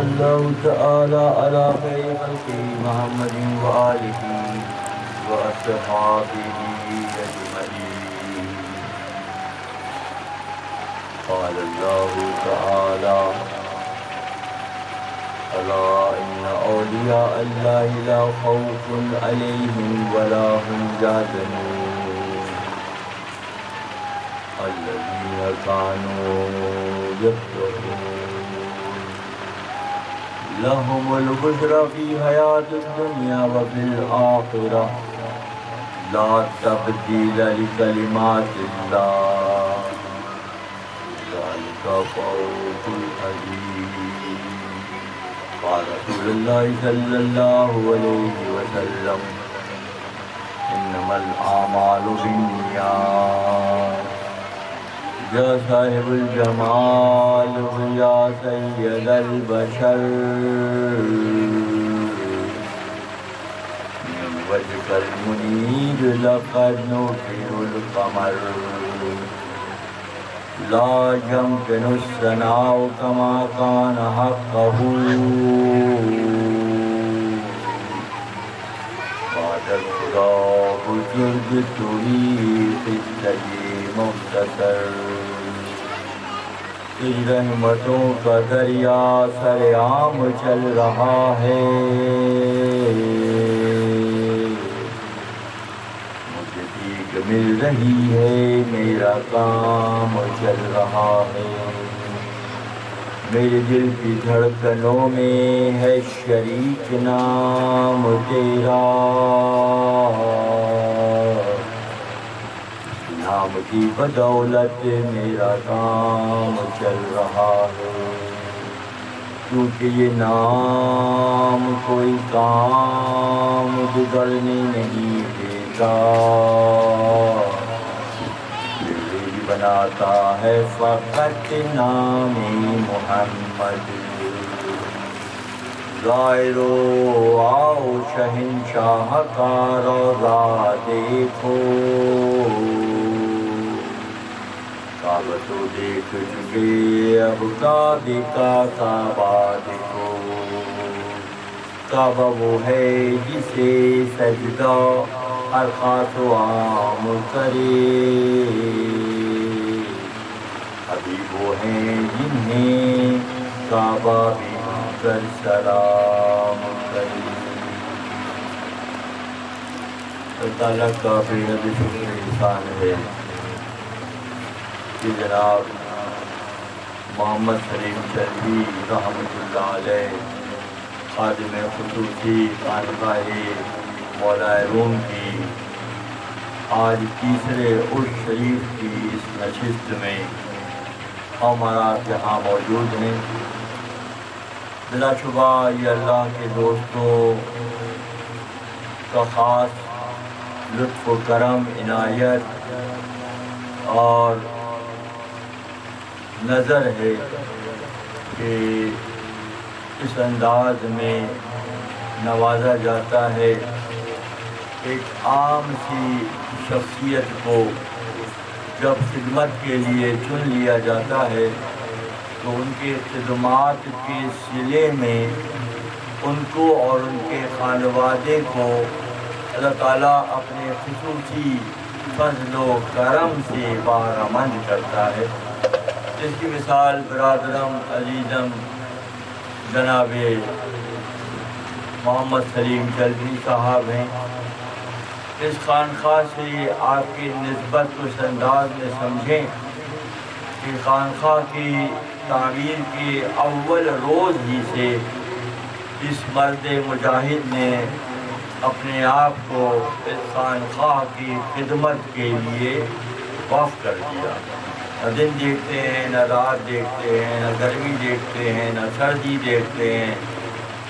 الله تعالى على خير خلقه محمد وآله وأصحابه أجمعين. قال الله تعالى: ألا إن أولياء الله لا خوف عليهم ولا هم يحزنون الذين كانوا يتقون لهم البشرى في حياة الدنيا وفي الآخرة لا تبديل لكلمات الله ذلك فوز العظيم. قال رسول الله صلى الله عليه وسلم: إنما الأعمال بالنيات. يا صاحب الجمال يا سيد البشر من وجهك المنير لقد نوقر القمر لا يمكن الثناء كما كان حقه. بعد الخدا بزرگ توی قصہ مختصر تجھ رحمتوں کا دریا سر عام چل رہا ہے. مجھے بھیک مل رہی ہے میرا کام چل رہا ہے. میرے دل کی دھڑکنوں میں ہے شریک نام تیرا. نام کی بدولت میرا کام چل رہا ہے. کیونکہ یہ نام کوئی کام بگڑنے نہیں دیتا، بناتا ہے فقط نام محمد. ظاہرو آؤ شہنشاہ کا روضہ دیکھو. کعبہ تو دیکھ چکے اب کعبے کا کعبہ دیکھو. کعبہ وہ ہے جسے سجدہ ہر خاص و عام کرے. حبیب وہ ہیں جنہیں کعبہ بھی کر سلام کرے. اللہ تعالیٰ کا بے حد شکر احسان ہے کہ جناب محمد سلیم چلوی رحمۃ اللہ علیہ خادم خصوصی خانقاہ مولا روم کی آج تیسرے عرس شریف کی اس نشست میں ہمارا یہاں موجود ہیں. بلا شبہ یہ اللہ کے دوستوں کا خاص لطف و کرم عنایت اور نظر ہے کہ اس انداز میں نوازا جاتا ہے. ایک عام سی شخصیت کو جب خدمت کے لیے چن لیا جاتا ہے تو ان کے خدمات کے صلے میں ان کو اور ان کے خانوادے کو اللہ تعالیٰ اپنے خصوصی فضل و کرم سے بہرمند کرتا ہے. جس کی مثال برادرم عزیزم جناب محمد سلیم چلوی صاحب ہیں. اس خانقاہ سے آپ کی نسبت اس انداز میں سمجھیں کہ خانقاہ کی تعمیر کے اول روز ہی سے اس مرد مجاہد نے اپنے آپ کو اس خانقاہ کی خدمت کے لیے وقف کر دیا. نہ دن دیکھتے ہیں، نہ رات دیکھتے ہیں، نہ گرمی دیکھتے ہیں، نہ سردی دیکھتے ہیں.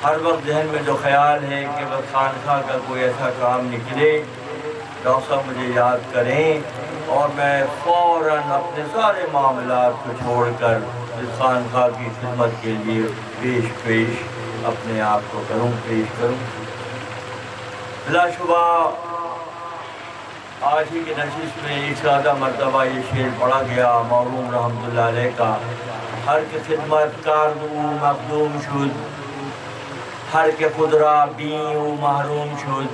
ہر وقت ذہن میں جو خیال ہے کہ بس خانقاہ کا کوئی ایسا کام نکلے ڈاکٹر صاحب مجھے یاد کریں اور میں فوراً اپنے سارے معاملات کو چھوڑ کر اس خانقاہ کی خدمت کے لیے پیش اپنے آپ کو پیش کروں. بلا شبہ آج ہی کی نشست میں ایک سادہ مرتبہ یہ شعر پڑھا گیا مرحوم رحمۃ اللہ علیہ کا ہر کے خدمت کار او مخدوم شد، ہر کے خدرا بین او محروم شد،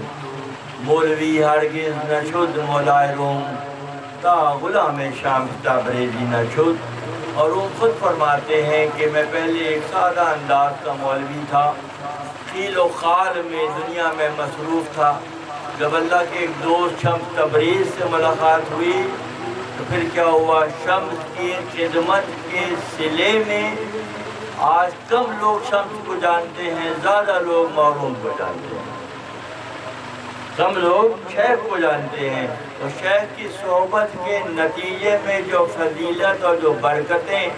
مولوی ہرگز نہ شد مولائے روم، تا غلام شمس تبریزی نہ شد۔ اور وہ خود فرماتے ہیں کہ میں پہلے ایک سادہ انداز کا مولوی تھا، خیل و خال میں دنیا میں مصروف تھا۔ جب اللہ کے ایک دوست شمس تبریز سے ملاقات ہوئی تو پھر کیا ہوا، شمس کی خدمت کے صلے میں آج کم لوگ شمس کو جانتے ہیں، زیادہ لوگ محروم کو جانتے ہیں۔ کم لوگ شیخ کو جانتے ہیں، اور شیخ کی صحبت کے نتیجے میں جو فضیلت اور جو برکتیں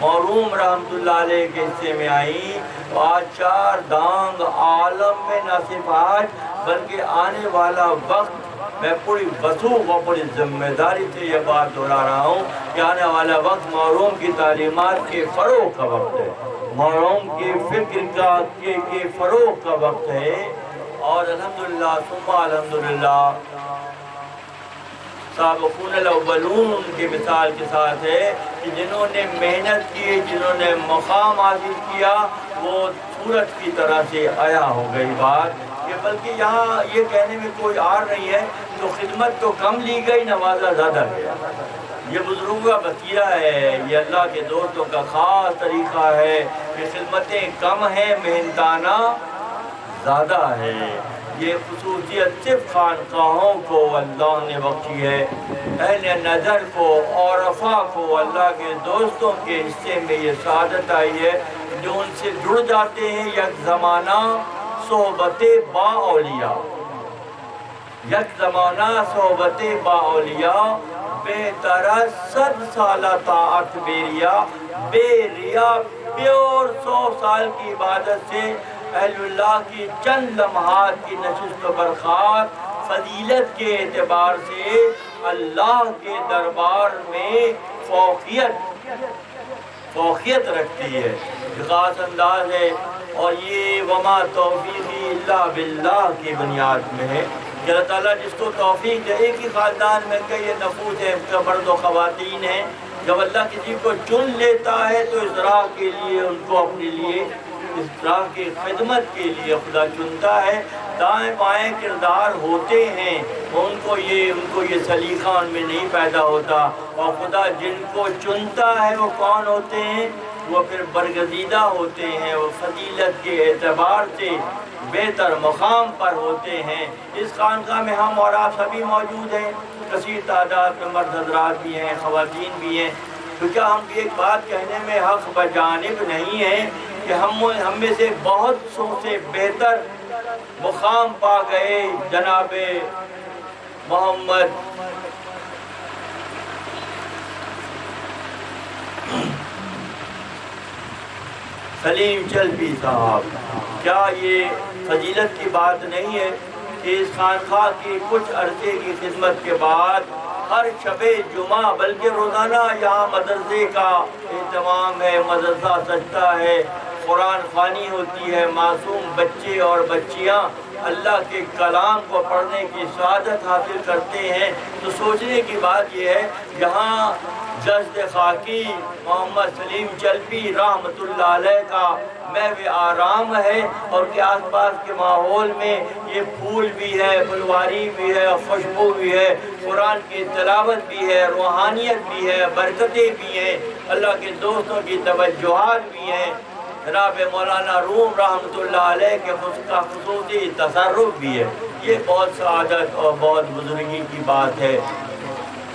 محروم رحمۃ اللہ علیہ کے حصے میں آئیں، تو آج چار دانگ عالم میں نہ صرف آج بلکہ آنے والا وقت، میں پوری وثوق و پوری ذمہ داری سے یہ بات دہرا رہا ہوں کہ آنے والا وقت محروم کی تعلیمات کے فروغ کا وقت ہے، محروم کی فکر کے فروغ کا وقت ہے۔ اور الحمدللہ ثم الحمدللہ سابقون الاولون ان کی مثال کے ساتھ ہے کہ جنہوں نے محنت کی، جنہوں نے مقام حاصل کیا، وہ سورج کی طرح سے عیا ہو گئی بات کہ بلکہ یہاں یہ کہنے میں کوئی عار نہیں ہے تو خدمت تو کم لی گئی، نوازہ زیادہ گیا۔ یہ بزرگوں کا بصیرہ ہے، یہ اللہ کے دوستوں کا خاص طریقہ ہے کہ خدمتیں کم ہیں، محنتانہ زیادہ ہے۔ یہ خصوصیت صرف خانقاہوں کو اللہ نے بخشی ہے، اہل نظر کو عرفاء کو اللہ کے دوستوں کے حصے میں یہ سعادت آئی ہے جو ان سے جڑ جاتے ہیں یک زمانہ صحبت با اولیاء، یک زمانہ صحبت با اولیاء، بے طرح 100 سالہ طاعت بیریا، بے ریا پیور 100 سال کی عبادت سے اہل اللہ کی چند لمحات کی نشست و برخاست فضیلت کے اعتبار سے اللہ کے دربار میں فوقیت رکھتی ہے، خاص انداز ہے۔ اور یہ وما توفیقی الا باللہ کی بنیاد میں ہے کہ اللہ تعالیٰ جس کو توفیق دے، ایک ہی خاندان میں کئی نفوس ہیں، مرد و خواتین ہیں، جب اللہ کسی کو چن لیتا ہے تو اس راہ کے لیے ان کو اپنے لیے، اس راہ کی خدمت کے لیے خدا چنتا ہے۔ دائیں بائیں کردار ہوتے ہیں، ان کو یہ سلیقہ ان میں نہیں پیدا ہوتا، اور خدا جن کو چنتا ہے وہ کون ہوتے ہیں، وہ پھر برگزیدہ ہوتے ہیں، وہ فضیلت کے اعتبار سے بہتر مقام پر ہوتے ہیں۔ اس خانقاہ میں ہم اور آپ سبھی موجود ہیں، کثیر تعداد میں مرد حضرات بھی ہیں، خواتین بھی ہیں، تو کیا ہم ایک بات کہنے میں حق بجانب نہیں ہیں کہ ہم میں سے بہت سو سے بہتر مقام پا گئے جناب محمد سلیم چلپی صاحب۔ کیا یہ فضیلت کی بات نہیں ہے کہ اس خانقاہ کی کچھ عرصے کی خدمت کے بعد ہر شب جمعہ بلکہ روزانہ یہاں مدرسے کا اہتمام ہے، مدرسہ سجدہ ہے، قرآن خوانی ہوتی ہے، معصوم بچے اور بچیاں اللہ کے کلام کو پڑھنے کی سعادت حاصل کرتے ہیں، تو سوچنے کی بات یہ ہے یہاں جسد خاکی محمد سلیم چلپی رحمۃ اللہ علیہ کا محو آرام ہے، اور کہ آس پاس کے ماحول میں یہ پھول بھی ہے، پھلواری بھی ہے، خوشبو بھی ہے، قرآن کی تلاوت بھی ہے، روحانیت بھی ہے، برکتیں بھی ہیں، اللہ کے دوستوں کی توجہات بھی ہیں، جناب مولانا روم رحمۃ اللہ علیہ کے کا خصوصی تصرف بھی ہے۔ یہ بہت سعادت اور بہت بزرگی کی بات ہے۔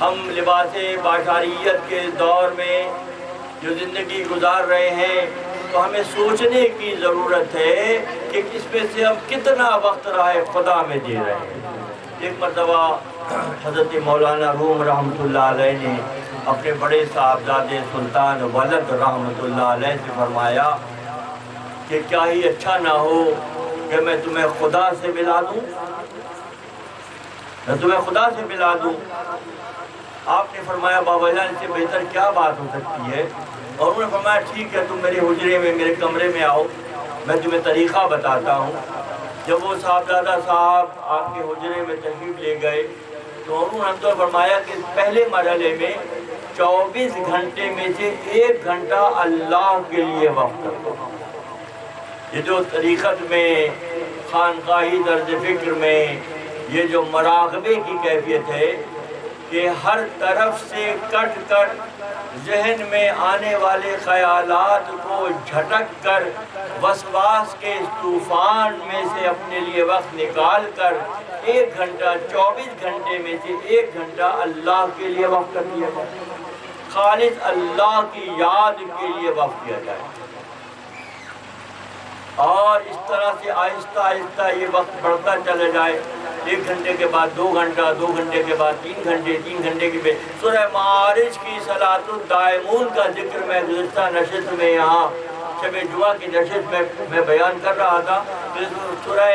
ہم لباس باشریت کے دور میں جو زندگی گزار رہے ہیں تو ہمیں سوچنے کی ضرورت ہے کہ اس میں سے ہم کتنا وقت راہ خدا میں دے رہے ہیں۔ ایک مرتبہ حضرت مولانا روم رحمۃ اللہ علیہ نے اپنے بڑے صاحبزادے سلطان ولد رحمۃ اللہ علیہ سے فرمایا کہ کیا ہی اچھا نہ ہو کہ میں تمہیں خدا سے ملا دوں، میں تمہیں خدا سے ملا دوں۔ آپ نے فرمایا بابا جان سے بہتر کیا بات ہو سکتی ہے، اور انہوں نے فرمایا ٹھیک ہے تم میرے حجرے میں، میرے کمرے میں آؤ، میں تمہیں طریقہ بتاتا ہوں۔ جب وہ صاحبزادہ صاحب آپ کے حجرے میں تشریف لے گئے تو انہوں نے تو فرمایا کہ پہلے مرحلے میں 24 گھنٹے میں سے 1 گھنٹہ اللہ کے لیے وقت رکھو۔ یہ جو طریقت میں خانقاہی طرز فکر میں یہ جو مراقبے کی کیفیت ہے کہ ہر طرف سے کٹ کر ذہن میں آنے والے خیالات کو جھٹک کر وسواس کے اس طوفان میں سے اپنے لیے وقت نکال کر 1 گھنٹہ 24 گھنٹے میں سے 1 گھنٹہ اللہ کے لیے وقت کر دیا جائے، خالص اللہ کی یاد کے لیے وقت دیا جائے، اور اس طرح سے آہستہ آہستہ یہ وقت بڑھتا چلا جائے۔ 1 گھنٹے کے بعد 2 گھنٹہ، 2 گھنٹے کے بعد 3 گھنٹے، 3 گھنٹے کے بعد سورہ معارج کی صلاۃ الدائمون کا ذکر میں گزشتہ نشست میں یہاں شب جمعہ کی نشست میں بیان کر رہا تھا کہ سورہ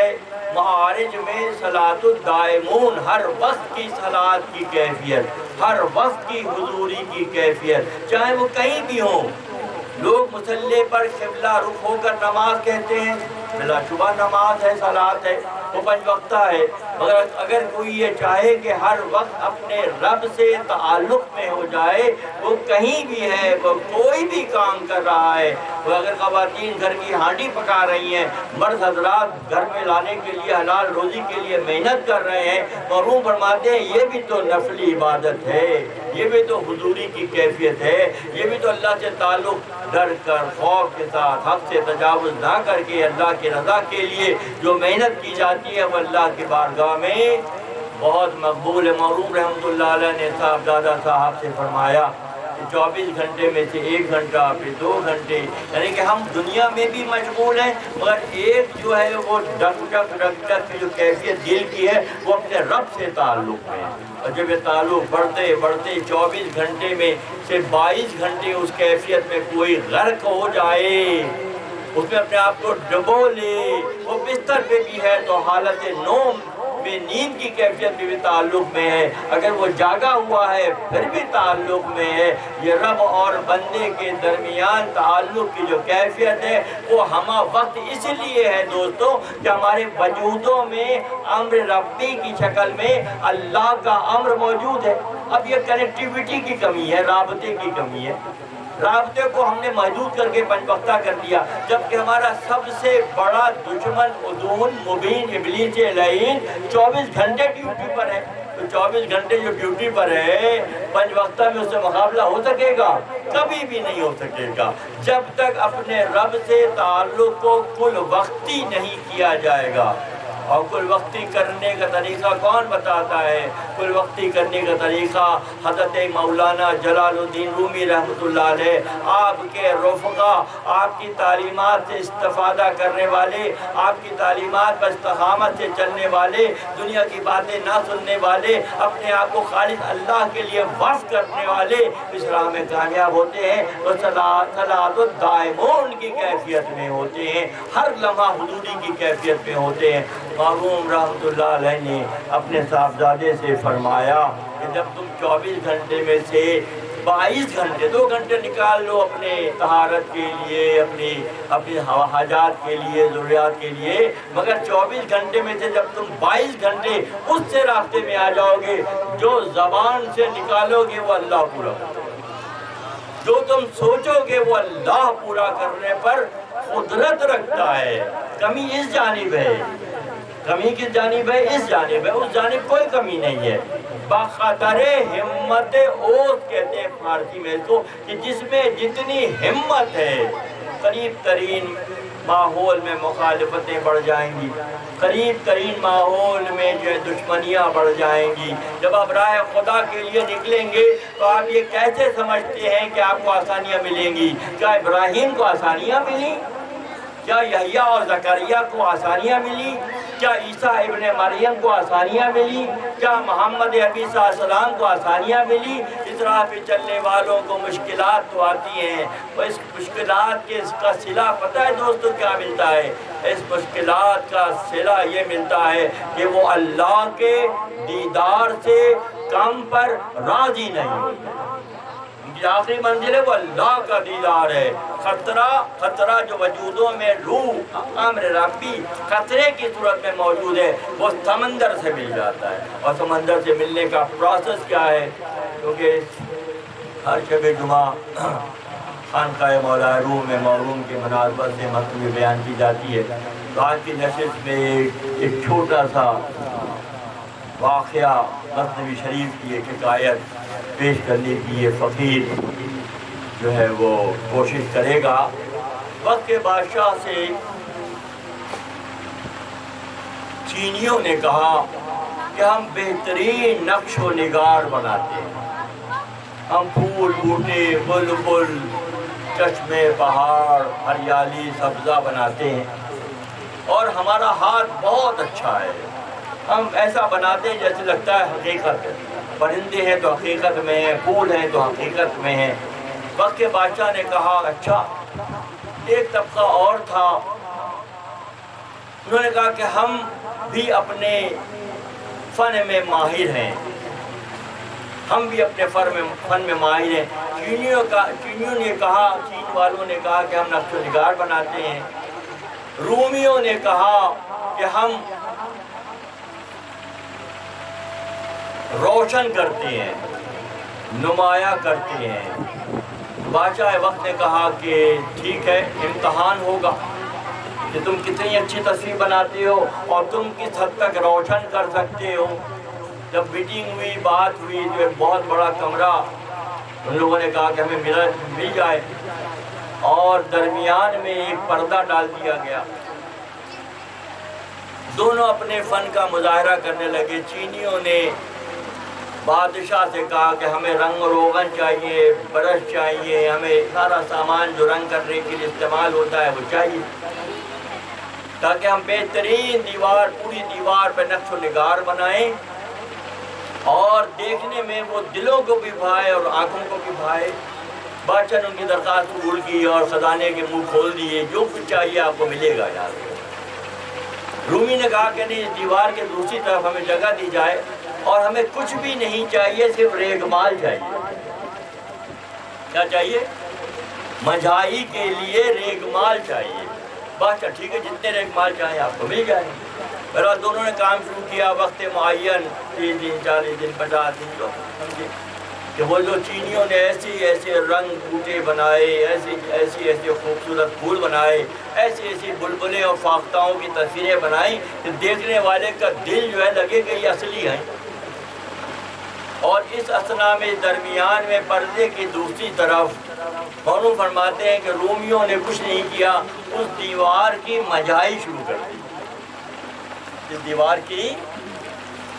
معارج میں صلاۃ الدائمون، ہر وقت کی صلاۃ کی کیفیت، ہر وقت کی حضوری کی کیفیت، چاہے وہ کہیں بھی ہوں۔ لوگ مصلی پر قبلہ رخ ہو کر نماز کہتے ہیں، بلا شبہ نماز ہے، صلاۃ ہے، وہ 5 وقتہ ہے، مگر اگر کوئی یہ چاہے کہ ہر وقت اپنے رب سے تعلق میں ہو جائے، وہ کہیں بھی ہے، وہ کوئی بھی کام کر رہا ہے، وہ اگر خواتین گھر کی ہانڈی پکا رہی ہیں، مرد حضرات گھر میں لانے کے لیے حلال روزی کے لیے محنت کر رہے ہیں، مرحوم فرماتے ہیں یہ بھی تو نفلی عبادت ہے، یہ بھی تو حضوری کی کیفیت ہے، یہ بھی تو اللہ سے تعلق ڈر کر خوف کے ساتھ حق سے تجاوز نہ کر کے اللہ کی رضا کے لیے جو محنت کی جاتی ہے وہ اللہ کی بارگاہ میں بہت مقبول ہے۔ مرحوم رحمۃ اللہ علیہ نے صاحبزادہ صاحب سے فرمایا کہ 24 گھنٹے میں سے 1 گھنٹہ پھر 2 گھنٹے، یعنی کہ ہم دنیا میں بھی مشغول ہیں، مگر ایک جو ہے وہ ڈک کی جو کیفیت دل کی ہے وہ اپنے رب سے تعلق میں ہے، اور جب یہ تعلق بڑھتے بڑھتے 24 گھنٹے میں سے 22 گھنٹے اس کیفیت میں کوئی غرق ہو جائے، اس میں اپنے آپ کو ڈبو لے، وہ بستر پہ بھی ہے تو حالت نوم میں نیند کی کیفیت میں بھی تعلق میں ہے، اگر وہ جاگا ہوا ہے پھر بھی تعلق میں ہے۔ یہ رب اور بندے کے درمیان تعلق کی جو کیفیت ہے وہ ہمہ وقت اس لیے ہے دوستو کہ ہمارے وجودوں میں امر ربی کی شکل میں اللہ کا امر موجود ہے۔ اب یہ کنیکٹیویٹی کی کمی ہے، رابطے کی کمی ہے، رابطے کو ہم نے محدود کر کے 5 وقتہ کر دیا، جبکہ ہمارا سب سے بڑا دشمن عدوان مبین ابلیس لعین 24 گھنٹے ڈیوٹی پر ہے، تو 24 گھنٹے جو ڈیوٹی پر ہے 5 وقتہ میں اس سے مقابلہ ہو سکے گا؟ کبھی بھی نہیں ہو سکے گا، جب تک اپنے رب سے تعلق کو کل وقتی نہیں کیا جائے گا۔ اور کل وقتی کرنے کا طریقہ کون بتاتا ہے؟ کل وقتی کرنے کا طریقہ حضرت مولانا جلال الدین رومی رحمۃ اللہ علیہ، آپ کے رفقا، آپ کی تعلیمات سے استفادہ کرنے والے، آپ کی تعلیمات پر استقامت سے چلنے والے، دنیا کی باتیں نہ سننے والے، اپنے آپ کو خالص اللہ کے لیے وقف کرنے والے اس راہ میں کامیاب ہوتے ہیں، وہ صلاۃ الدائمون کی کیفیت میں ہوتے ہیں، ہر لمحہ حضوری کی کیفیت میں ہوتے ہیں۔ مرحوم رحمۃ اللہ علیہ نے اپنے صاحبزادے سے فرمایا کہ جب تم 24 گھنٹے میں سے 22 گھنٹے، 2 گھنٹے نکال لو اپنے طہارت کے لیے، اپنی حاجات کے لیے، ضروریات کے لیے، مگر 24 گھنٹے میں سے جب تم 22 گھنٹے اس سے راستے میں آ جاؤ گے، جو زبان سے نکالو گے وہ اللہ پورا کرے گا، جو تم سوچو گے وہ اللہ پورا کرنے پر قدرت رکھتا ہے۔ کمی اس جانب ہے، کمی کس جانب ہے؟ اس جانب ہے، اس جانب کوئی کمی نہیں ہے۔ بخاطر ہمت اوت کہتے ہیں فارسی میں اس کو، کہ جس میں جتنی ہمت ہے، قریب ترین ماحول میں مخالفتیں بڑھ جائیں گی، قریب ترین ماحول میں جو دشمنیاں بڑھ جائیں گی۔ جب آپ راہ خدا کے لیے نکلیں گے تو آپ یہ کیسے سمجھتے ہیں کہ آپ کو آسانیاں ملیں گی؟ کیا ابراہیم کو آسانیاں ملی؟ کیا یحییٰ اور زکریا کو آسانیاں ملی؟ کیا عیسیٰ ابن مریم کو آسانیاں ملی؟ کیا محمد عربی صلی اللہ علیہ وسلم کو آسانیاں ملی؟ اس راہ پہ چلنے والوں کو مشکلات تو آتی ہیں، اور اس مشکلات کے اس کا صلہ پتہ ہے دوستو کیا ملتا ہے؟ اس مشکلات کا صلہ یہ ملتا ہے کہ وہ اللہ کے دیدار سے کم پر راضی نہیں، ان کی آخری منزل ہے وہ اللہ کا دیدار ہے۔ خطرہ جو وجودوں میں روح امر ربی خطرے کی صورت میں موجود ہے، وہ سمندر سے مل جاتا ہے۔ اور سمندر سے ملنے کا پروسیس کیا ہے؟ کیونکہ ہر شب جمعہ خانقاہ مولا روم میں موروم کی مناسبت سے مطلب بیان کی جاتی ہے۔ تو آج کی نشست میں ایک چھوٹا سا واقعہ مثنوی شریف کی ایک حکایت پیش کرنے کی یہ فقیر جو ہے وہ کوشش کرے گا۔ وقت کے بادشاہ سے چینیوں نے کہا کہ ہم بہترین نقش و نگار بناتے ہیں، ہم پھول بوٹے بلبل چشمے پہاڑ ہریالی سبزہ بناتے ہیں اور ہمارا ہاتھ بہت اچھا ہے، ہم ایسا بناتے ہیں جیسے لگتا ہے حقیقت ہے، پرندے ہیں تو حقیقت میں ہیں، پھول ہیں تو حقیقت میں ہیں۔ وقت کے بادشاہ نے کہا اچھا، ایک طبقہ اور تھا، انہوں نے کہا کہ ہم بھی اپنے فن میں ماہر ہیں، ہم بھی اپنے فن میں ماہر ہیں۔ چینیوں نے کہا، چین والوں نے کہا کہ ہم نقش و نگار بناتے ہیں۔ رومیوں نے کہا کہ ہم روشن کرتے ہیں، نمایاں کرتے ہیں۔ بادشاہ وقت نے کہا کہ ٹھیک ہے، امتحان ہوگا کہ تم کتنی اچھی تصویر بناتے ہو اور تم کس حد تک روشن کر سکتے ہو۔ جب میٹنگ ہوئی، بات ہوئی، تو ایک بہت بڑا کمرہ ان لوگوں نے کہا کہ ہمیں مل جائے اور درمیان میں ایک پردہ ڈال دیا گیا۔ دونوں اپنے فن کا مظاہرہ کرنے لگے۔ چینیوں نے بادشاہ سے کہا کہ ہمیں رنگ روغن چاہیے، برش چاہیے، ہمیں سارا سامان جو رنگ کرنے کے لیے استعمال ہوتا ہے وہ چاہیے، تاکہ ہم بہترین پوری دیوار پہ نقش و نگار بنائیں اور دیکھنے میں وہ دلوں کو بھی بھائے اور آنکھوں کو بھی بھائے۔ بادشاہ نے ان کی درخواست قبول کی اور خزانے کے منہ کھول دیے، جو کچھ چاہیے آپ کو ملے گا یار۔ رومی نے کہا کہ نہیں، اس دیوار کے دوسری طرف ہمیں جگہ دی جائے اور ہمیں کچھ بھی نہیں چاہیے، صرف ریگمال چاہیے۔ کیا چاہیے؟ مجھائی کے لیے ریگمال چاہیے۔ بادشاہ ٹھیک ہے، جتنے ریگمال چاہیں آپ کو مل جائیں۔ بہرحال دونوں نے کام شروع کیا، وقت معین 30 دن 40 دن 50 دن جو سمجھے کہ وہ جو چینیوں نے ایسے رنگ بوٹے بنائے، ایسے خوبصورت پھول بنائے، ایسی بلبلیں اور فاختاؤں کی تصویریں بنائیں کہ دیکھنے والے کا دل جو ہے لگے کہ یہ اصلی ہیں۔ اور اس اثنا میں درمیان میں پردے کی دوسری طرف مولانا فرماتے ہیں کہ رومیوں نے کچھ نہیں کیا، اس دیوار کی مجھائی شروع کر دی۔ اس دیوار کی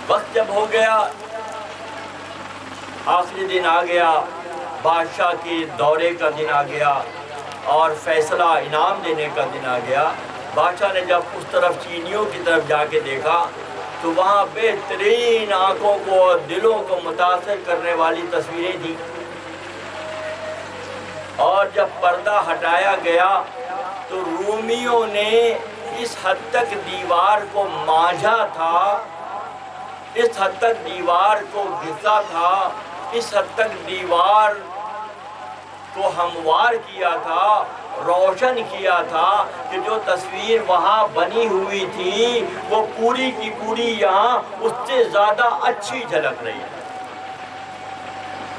وقت جب ہو گیا، آخری دن آ گیا، بادشاہ کے دورے کا دن آ گیا اور فیصلہ انعام دینے کا دن آ گیا۔ بادشاہ نے جب اس طرف چینیوں کی طرف جا کے دیکھا تو وہاں بہترین آنکھوں کو اور دلوں کو متاثر کرنے والی تصویریں تھیں، اور جب پردہ ہٹایا گیا تو رومیوں نے اس حد تک دیوار کو مانجھا تھا، اس حد تک دیوار کو گھسا تھا، اس حد تک دیوار کو ہموار کیا تھا، روشن کیا تھا کہ جو تصویر وہاں بنی ہوئی تھی وہ پوری کی پوری یہاں اس سے زیادہ اچھی جھلک رہی ہے۔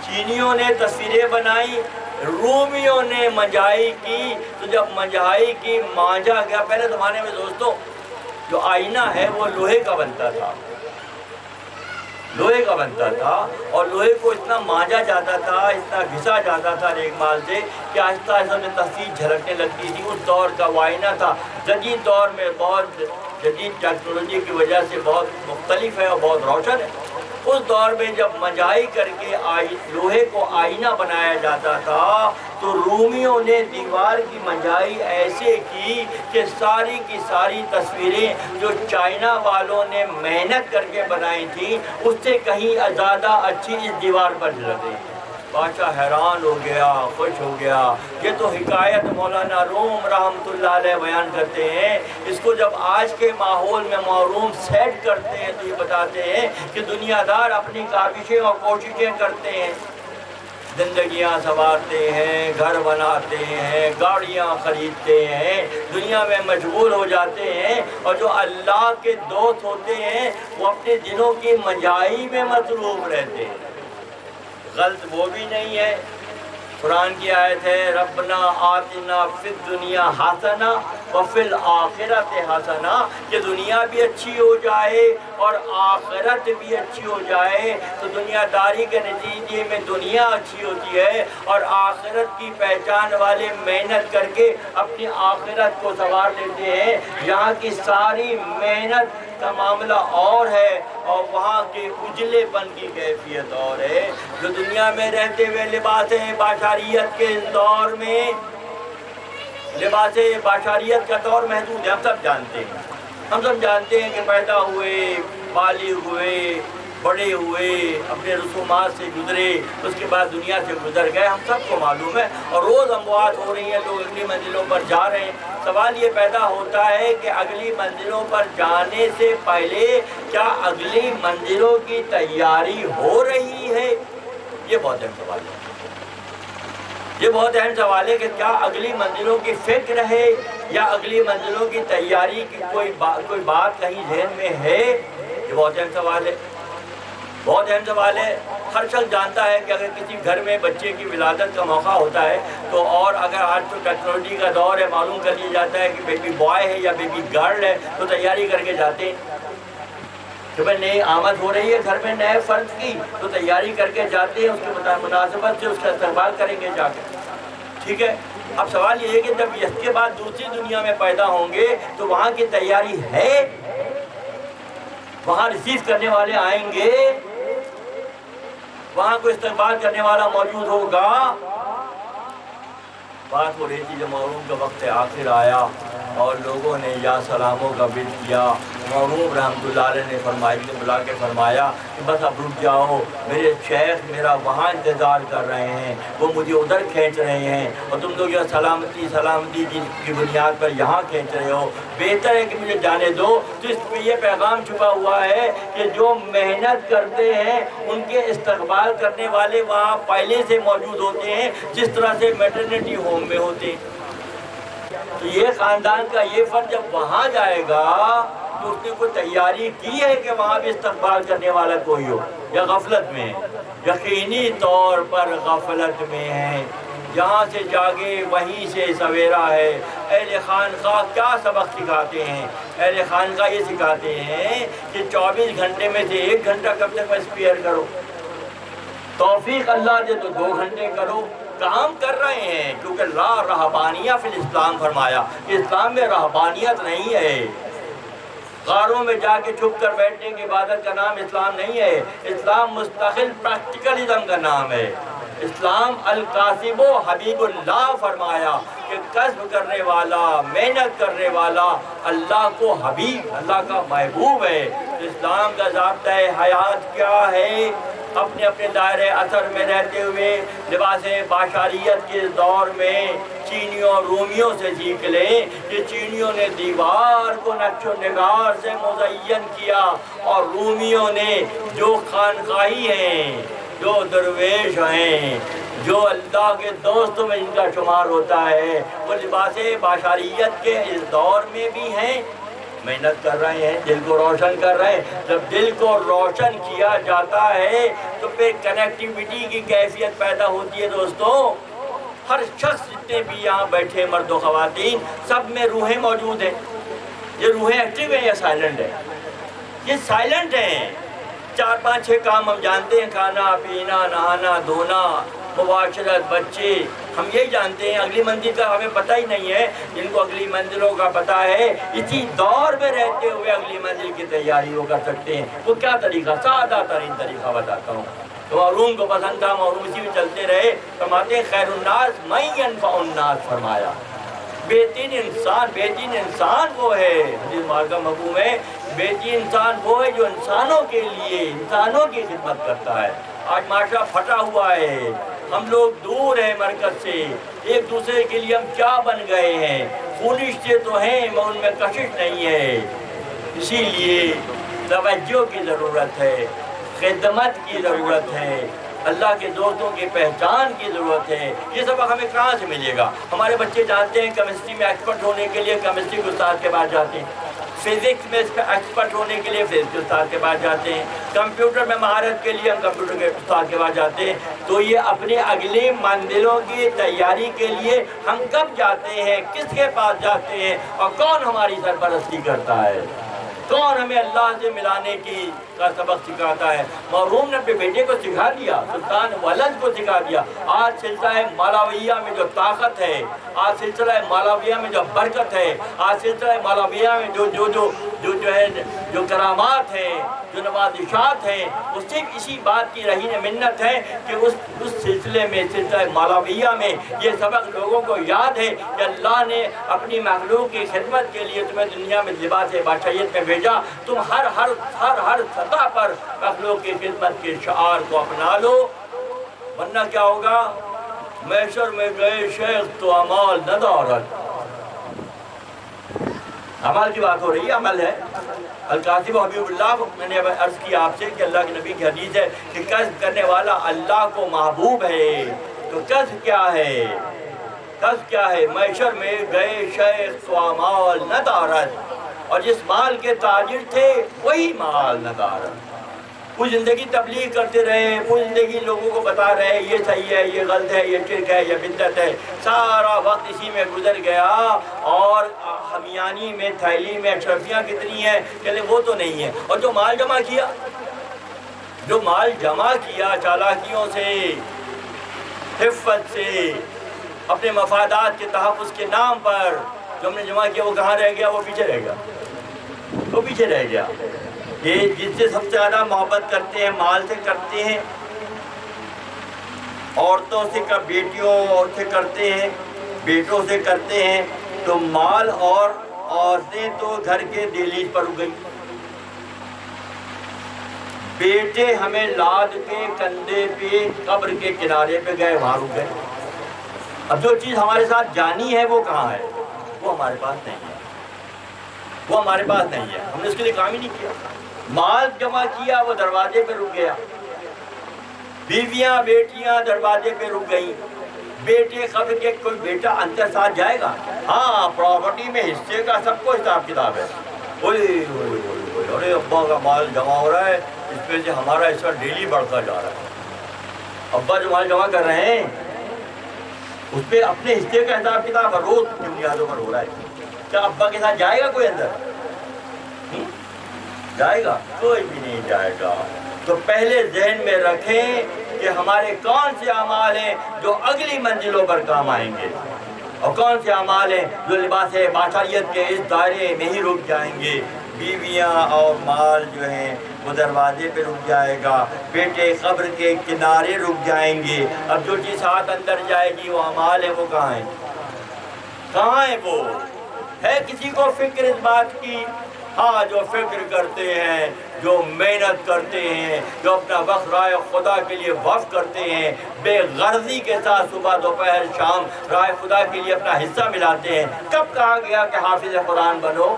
چینیوں نے تصویریں بنائی، رومیوں نے مجھائی کی، تو جب مجھائی کی مانجھا گیا، پہلے زمانے میں دوستوں جو آئینہ ہے وہ لوہے کا بنتا تھا، لوہے کا بنتا تھا، اور لوہے کو اتنا مانجا جاتا تھا، اتنا گھسا جاتا تھا ریگمال سے کہ آہستہ آہستہ میں تصویر جھلکنے لگتی تھی۔ اس دور کا وہ آئینہ تھا، جدید دور میں بہت جدید ٹیکنالوجی کی وجہ سے بہت مختلف ہے اور بہت روشن ہے۔ اس دور میں جب مجھائی کر کے لوہے کو آئینہ بنایا جاتا تھا تو رومیوں نے دیوار کی مجھائی ایسے کی کہ ساری کی ساری تصویریں جو چائنا والوں نے محنت کر کے بنائی تھیں اس سے کہیں زیادہ اچھی اس دیوار پر جھلک رہی تھی۔ بادشاہ حیران ہو گیا، خوش ہو گیا۔ یہ تو حکایت مولانا روم رحمۃ اللہ علیہ بیان کرتے ہیں، اس کو جب آج کے ماحول میں موروم سیٹ کرتے ہیں تو یہ بتاتے ہیں کہ دنیا دار اپنی کاوشیں اور کوششیں کرتے ہیں، زندگیاں سنوارتے ہیں، گھر بناتے ہیں، گاڑیاں خریدتے ہیں، دنیا میں مشغول ہو جاتے ہیں، اور جو اللہ کے دوست ہوتے ہیں وہ اپنے دلوں کی منجائی میں مصروف رہتے ہیں۔ غلط وہ بھی نہیں ہے، قرآن کی آیت ہے ربنا آتنا فی الدنیا حسنہ وفی الآخرۃ حسنہ، کہ دنیا بھی اچھی ہو جائے اور آخرت بھی اچھی ہو جائے۔ تو دنیا داری کے نتیجے میں دنیا اچھی ہوتی ہے، اور آخرت کی پہچان والے محنت کر کے اپنی آخرت کو سنوار لیتے ہیں۔ یہاں کی ساری محنت کا معاملہ اور ہے، اور وہاں کے اجلے پن کی کیفیت اور ہے۔ جو دنیا میں رہتے ہوئے لباس باشریت کے اس دور میں، لباس باشریت کا دور محدود ہے، ہم سب جانتے ہیں۔ ہم سب جانتے ہیں کہ پیدا ہوئے، بالغ ہوئے، بڑے ہوئے، اپنے رسومات سے گزرے، اس کے بعد دنیا سے گزر گئے، ہم سب کو معلوم ہے، اور روز اموات ہو رہی ہیں، لوگ اگلی منزلوں پر جا رہے ہیں۔ سوال یہ پیدا ہوتا ہے کہ اگلی منزلوں پر جانے سے پہلے کیا اگلی منزلوں کی تیاری ہو رہی ہے؟ یہ بہت اہم سوال ہے۔ یہ بہت اہم سوال ہے کہ کیا اگلی منزلوں کی فکر ہے، یا اگلی منزلوں کی تیاری کی کوئی بات کہیں ذہن میں ہے؟ یہ بہت اہم سوال ہے، بہت اہم سوال ہے۔ ہر شخص جانتا ہے کہ اگر کسی گھر میں بچے کی ولادت کا موقع ہوتا ہے تو، اور اگر آج تو ٹیکنالوجی کا دور ہے، معلوم کر لیا جاتا ہے کہ بیبی بوائے ہے یا بیبی گرل ہے، تو تیاری کر کے جاتے ہیں کہ بھائی نئی آمد ہو رہی ہے گھر میں نئے فرد کی، تو تیاری کر کے جاتے ہیں، اس کے مناسبت سے اس کا استقبال کریں گے جا کے، ٹھیک ہے۔ اب سوال یہ ہے کہ جب اس کے بعد دوسری دنیا میں پیدا ہوں گے تو وہاں کی تیاری ہے؟ وہاں ریسیو کرنے والے آئیں گے؟ وہاں کوئی استقبال کرنے والا موجود ہوگا؟ بات ہو رہی تھی جب محروم کا وقت آخر آیا اور لوگوں نے یا سلاموں کا بد کیا، محروم رحمۃ اللہ علیہ نے بلا کے فرمایا کہ بس اب رک جاؤ، میرے شیخ میرا وہاں انتظار کر رہے ہیں، وہ مجھے ادھر کھینچ رہے ہیں، اور تم لوگ یہ سلامتی کی بنیاد پر یہاں کھینچ رہے ہو، بہتر ہے کہ مجھے جانے دو۔ تو اس میں یہ پیغام چھپا ہوا ہے کہ جو محنت کرتے ہیں ان کے استقبال کرنے والے وہاں پہلے سے موجود ہوتے ہیں، جس طرح سے میٹرنٹی ہوم میں ہوتے ہیں۔ تو یہ خاندان کا یہ فرد جب وہاں جائے گا تو اس نے کوئی تیاری کی ہے کہ وہاں بھی استقبال کرنے والا کوئی ہو، یا غفلت میں ہے؟ یقینی طور پر غفلت میں ہے۔ جہاں سے جاگے وہیں سے سویرا ہے۔ اہل خانقاہ کیا سبق سکھاتے ہیں؟ اہل خانقاہ یہ سکھاتے ہیں کہ 24 گھنٹے میں سے 1 گھنٹہ کب تک اسپیئر کرو، توفیق اللہ دے تو 2 گھنٹے کرو۔ کام کر رہے ہیں، کیونکہ لا رہبانیہ فی الاسلام فرمایا کہ اسلام میں رہبانیت نہیں ہے۔ غاروں میں جا کے چھپ کر بیٹھنے کی عبادت کا نام اسلام نہیں ہے۔ اسلام مستقل پریکٹیکلزم کا نام ہے۔ اسلام القاسب و حبیب اللہ فرمایا کہ کسب کرنے والا، محنت کرنے والا اللہ کو حبیب، اللہ کا محبوب ہے۔ اسلام کا ضابطۂ حیات کیا ہے؟ اپنے اپنے دائرے اثر میں رہتے ہوئے لباس باشریت کے دور میں چینیوں رومیوں سے سیکھ لیں کہ چینیوں نے دیوار کو نقش و نگار سے مزین کیا، اور رومیوں نے جو خانقاہی ہیں، جو درویش ہیں، جو اللہ کے دوستوں میں ان کا شمار ہوتا ہے، وہ لباس باشریت کے اس دور میں بھی ہیں، محنت کر رہے ہیں، دل کو روشن کر رہے ہیں۔ جب دل کو روشن کیا جاتا ہے تو پھر کنیکٹیویٹی کی کیفیت پیدا ہوتی ہے۔ دوستوں، ہر شخص جتنے بھی یہاں بیٹھے مرد و خواتین، سب میں روحیں موجود ہیں۔ یہ روحیں ایکٹیو ہیں یا سائلنٹ ہیں؟ یہ سائلنٹ ہیں۔ 4 5 6 کام ہم جانتے ہیں، کھانا پینا، نہانا دھونا، مباشرت، بچے، ہم یہی جانتے ہیں۔ اگلی منزل کا ہمیں پتہ ہی نہیں ہے۔ جن کو اگلی منزلوں کا پتہ ہے، اسی دور میں رہتے ہوئے اگلی منزل کی تیاری وہ کر سکتے ہیں۔ وہ کیا طریقہ؟ سادہ ترین طریقہ بتاتا ہوں۔ تو معروم کو پسند تھا، معروم اسی میں چلتے رہے۔ فرماتے ہیں خیر الناس من ینفع الناس فرمایا، بہترین انسان وہ ہے، حدیث مبارکہ مفہوم ہے، بہترین انسان وہ ہے جو انسانوں کے لیے، انسانوں کی خدمت کرتا ہے۔ آج معاشرہ پھٹا ہوا ہے، ہم لوگ دور ہیں مرکز سے، ایک دوسرے کے لیے ہم کیا بن گئے ہیں، خونش سے تو ہیں مگر ان میں کشش نہیں ہے۔ اسی لیے توجہ کی ضرورت ہے، خدمت کی ضرورت ہے، اللہ کے دوستوں کی پہچان کی ضرورت ہے۔ یہ سبق ہمیں کہاں سے ملے گا؟ ہمارے بچے جانتے ہیں کیمسٹری میں ایکسپرٹ ہونے کے لیے کیمسٹری کے استاد کے پاس جاتے ہیں، فزکس میں ایکسپرٹ ہونے کے لیے فزکس کے استاد کے پاس جاتے ہیں، کمپیوٹر میں مہارت کے لیے ہم کمپیوٹر کے استاد کے پاس جاتے ہیں۔ تو یہ اپنے اگلی منزلوں کی تیاری کے لیے ہم کب جاتے ہیں، کس کے پاس جاتے ہیں، اور کون ہماری سرپرستی کرتا ہے، کون ہمیں اللہ سے ملانے کا سبق سکھاتا ہے؟ مرحوم نے اپنے بیٹے کو سکھا دیا، سلطان ولد کو سکھا دیا۔ آج سلسلہ مالاویہ میں جو طاقت ہے، آج سلسلہ مالاویہ میں جو برکت ہے، آج سلسلہ مالاویہ میں جو کرامات ہیں، جو نوازشات ہیں، وہ صرف اسی بات کی رہین منت ہے کہ اس سلسلے میں، سلسلہ مالاویہ میں یہ سبق لوگوں کو یاد ہے کہ اللہ نے اپنی مخلوق کی خدمت کے لیے تمہیں دنیا میں لباس بادشاہیت میں بھیجا۔ تم ہر سطح پر مخلوق کی خدمت کے شعار کو اپنا لو، ورنہ کیا ہوگا؟ محشر میں گئے شیخ تو اعمال نہ دارت۔ عمل کی بات ہو رہی ہے، عمل ہے۔ القاسم حبیب اللہ، میں نے عرض کیا آپ سے کہ اللہ کے نبی کی حدیث ہے کہ کسب کرنے والا اللہ کو محبوب ہے۔ تو کسب کیا ہے؟ کسب کیا ہے؟ محشر میں گئے شیخ تو اعمال نہ دارت، اور جس مال کے تاجر تھے وہی مال نہ دارت۔ پوری زندگی تبلیغ کرتے رہے، پوری زندگی لوگوں کو بتا رہے یہ صحیح ہے، یہ غلط ہے، یہ شرک ہے، یہ بدعت ہے، سارا وقت اسی میں گزر گیا، اور ہمیانی میں تھیلی میں اشرفیاں کتنی ہیں کہ وہ تو نہیں ہے۔ اور جو مال جمع کیا چالاکیوں سے، حفت سے، اپنے مفادات کے تحفظ کے نام پر جو ہم نے جمع کیا، وہ کہاں رہ گیا؟ وہ پیچھے رہ گیا۔ یہ جس سے سب سے زیادہ محبت کرتے ہیں، مال سے کرتے ہیں، عورتوں سے بیٹیوں سے کرتے ہیں، بیٹوں سے کرتے ہیں، تو مال اور عورتیں تو گھر کے دہلیز پر رک گئی، بیٹے ہمیں لاد کے کندھے پہ قبر کے کنارے پہ گئے، وہاں رک گئے۔ اب جو چیز ہمارے ساتھ جانی ہے وہ کہاں ہے؟ وہ ہمارے پاس نہیں ہے، ہم نے اس کے لیے کام ہی نہیں کیا۔ مال جمع کیا، وہ دروازے پہ رک گیا، بیویاں بیٹیاں دروازے پہ رک گئیں، بیٹے قبر کے، کوئی بیٹا انتر ساتھ جائے گا؟ ہاں، پراپرٹی میں حصے کا سب کو حساب کتاب ہے۔ ارے ابا کا مال جمع ہو رہا ہے، اس میں سے ہمارا حصہ ڈیلی بڑھتا جا رہا ہے۔ ابا جو مال جمع کر رہے ہیں اس پہ اپنے حصے کا حساب کتاب روز کی بنیادوں پر ہو رہا ہے۔ کیا ابا کے ساتھ جائے گا کوئی اندر؟ جائے گا؟ کوئی بھی نہیں جائے گا۔ تو پہلے ذہن میں رکھیں کہ ہمارے کون سے اعمال ہیں جو اگلی منزلوں پر کام آئیں گے، اور کون سے اعمال ہیں جو لباس بادشاہیت کے اس دائرے میں ہی رک جائیں گے۔ بیویاں اور مال جو ہیں وہ دروازے پہ رک جائے گا، بیٹے قبر کے کنارے رک جائیں گے۔ اب جو چیز ہاتھ اندر جائے گی وہ اعمال ہیں، وہ کہاں ہیں؟ وہ ہے کسی کو فکر اس بات کی؟ ہاں، جو فکر کرتے ہیں، جو محنت کرتے ہیں، جو اپنا وقت رائے خدا کے لیے وقف کرتے ہیں، بے غرضی کے ساتھ صبح دوپہر شام رائے خدا کے لیے اپنا حصہ ملاتے ہیں۔ کب کہا گیا کہ حافظ قرآن بنو؟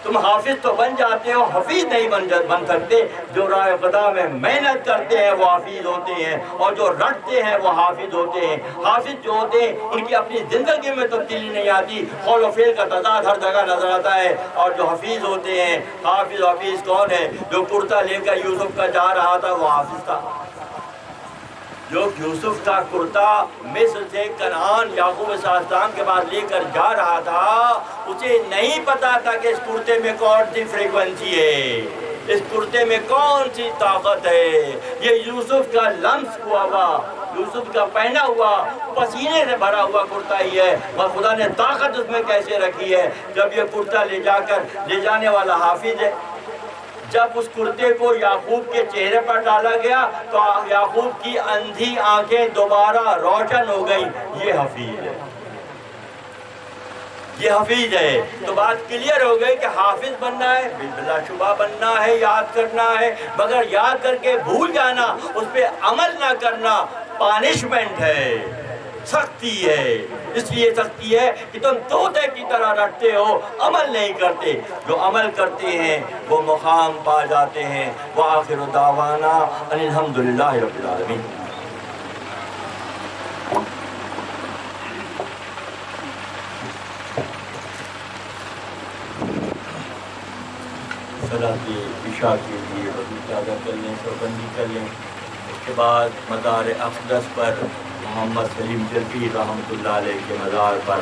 تم حافظ تو بن جاتے ہو، حفیظ نہیں بن سکتے۔ جو رائے خدا میں محنت کرتے ہیں وہ حافظ ہوتے ہیں، اور جو رٹتے ہیں وہ حافظ ہوتے ہیں۔ حافظ جو ہوتے ہیں ان کی اپنی زندگی میں تبدیلی نہیں آتی، قول و فعل کا تضاد ہر جگہ نظر آتا ہے۔ اور جو حفیظ ہوتے ہیں، حافظ کون ہے؟ جو کرتا لے کر یوسف کا جا رہا تھا وہ حافظ تھا۔ جو یوسف کا کرتا مصر سے کنعان یعقوب علیہ السلام کے بعد لے کر جا رہا تھا، اسے نہیں پتا تھا کہ اس کرتے میں کون سی فریکوینسی ہے، اس کرتے میں کون سی طاقت ہے۔ یہ یوسف کا لمس ہوا، یوسف کا پہنا ہوا پسینے سے بھرا ہوا کرتا ہی ہے، اور خدا نے طاقت اس میں کیسے رکھی ہے؟ جب یہ کرتا لے جانے والا حافظ ہے۔ جب اس کرتے کو یعقوب کے چہرے پر ڈالا گیا تو یعقوب کی اندھی آنکھیں دوبارہ روشن ہو گئیں۔ یہ حفیظ ہے۔ تو بات کلیئر ہو گئی کہ حافظ بننا ہے، بلا شبہ بننا ہے، یاد کرنا ہے، مگر یاد کر کے بھول جانا، اس پہ عمل نہ کرنا پانشمنٹ ہے۔ سختی ہے، اس لیے سختی ہے کہ تم طوطے کی طرح رٹتے ہو، عمل نہیں کرتے۔ جو عمل کرتے ہیں وہ مقام پا جاتے ہیں۔ وآخر دعوانا ان الحمدللہ رب العالمین۔ صلاۃ عشاء کے لیے وضو ادا کر لیں، سربندی کر لیں۔ اس کے بعد مزار اقدس پر محمد سلیم جرفی رحمۃ اللہ علیہ کے مزار پر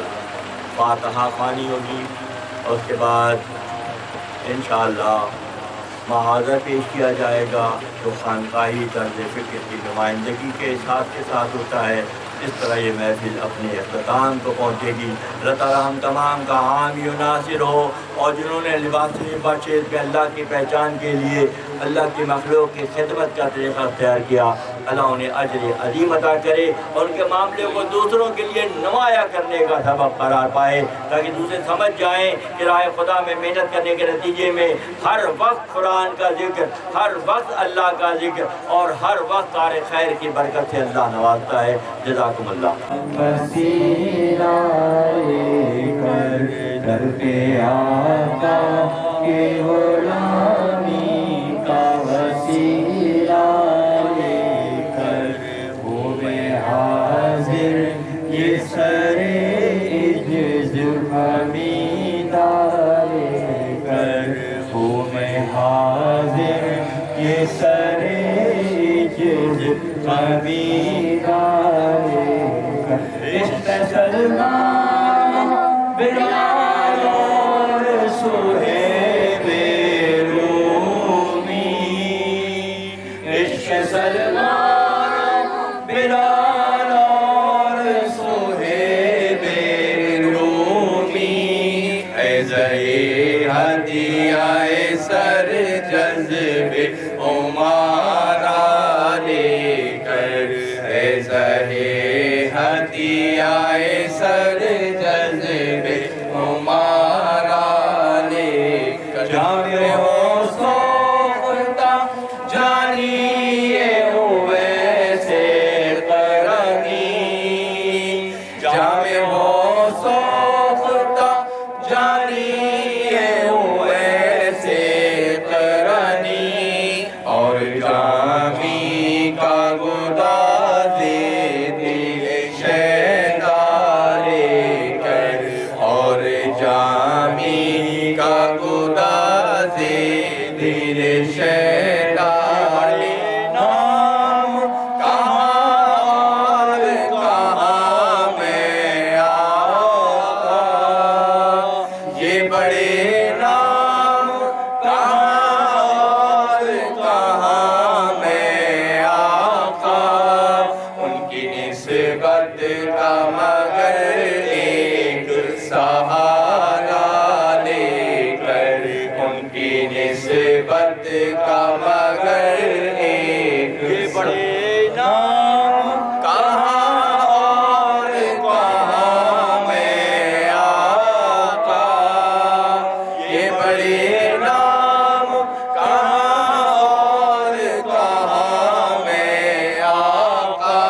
فاتحہ خوانی ہوگی، اور اس کے بعد انشاءاللہ محاضرہ پیش کیا جائے گا جو خانقاہی طرز فکر کی نمائندگی کے ساتھ ہوتا ہے۔ اس طرح یہ محفل اپنے اختتام کو پہنچے گی۔ اللہ تعالیٰ ہم تمام کا حامی و ناصر ہو، اور جنہوں نے لباس باشید پہ اللہ کی پہچان کے لیے اللہ کی مخلوق کی خدمت کا طریقہ اختیار کیا، اللہ انہیں اجر عظیم عطا کرے، اور ان کے معاملے کو دوسروں کے لیے نمایاں کرنے کا سبب قرار پائے، تاکہ دوسرے سمجھ جائیں کہ راہ خدا میں محنت کرنے کے نتیجے میں ہر وقت قرآن کا ذکر، ہر وقت اللہ کا ذکر، اور ہر وقت کار خیر کی برکت سے اللہ نوازتا ہے۔ جزاکم اللہ۔ وسیلہ کر در پہ آقا کے غلامی کا وسیلہ لے کر ہوئے حاضر یہ سر عجز حمیدہ لے کر ہوئے حاضر یہ سر عجز حمیدہ لے کر عشق سلمان بلال اور صہیب رومی، عشق سلمان بلال اور صہیب رومی، اے زہی ہدیہ سر جذب عمارہ لے کر، اے زہی ہدیہ سر جذب عمارہ لے کر، جامع ہو سوختہ جانی اویس قرنی، جامع ہو سوختہ جانی اویس قرنی، اور جامی کا گداز دل شیدا لے کر، اور جامی کا گداز دل شیدا لے، نام کہاں اور کہاں میں آقا، یہ بڑے نام کہاں اور کہاں میں آقا، ان کی نسبت کا مگر ایک سہارا لے کر، ان کی نسبت کا مگر ایک بڑے نام کہاں اور کہاں میں آقا، یہ بڑے نام کہاں اور کہاں میں آقا،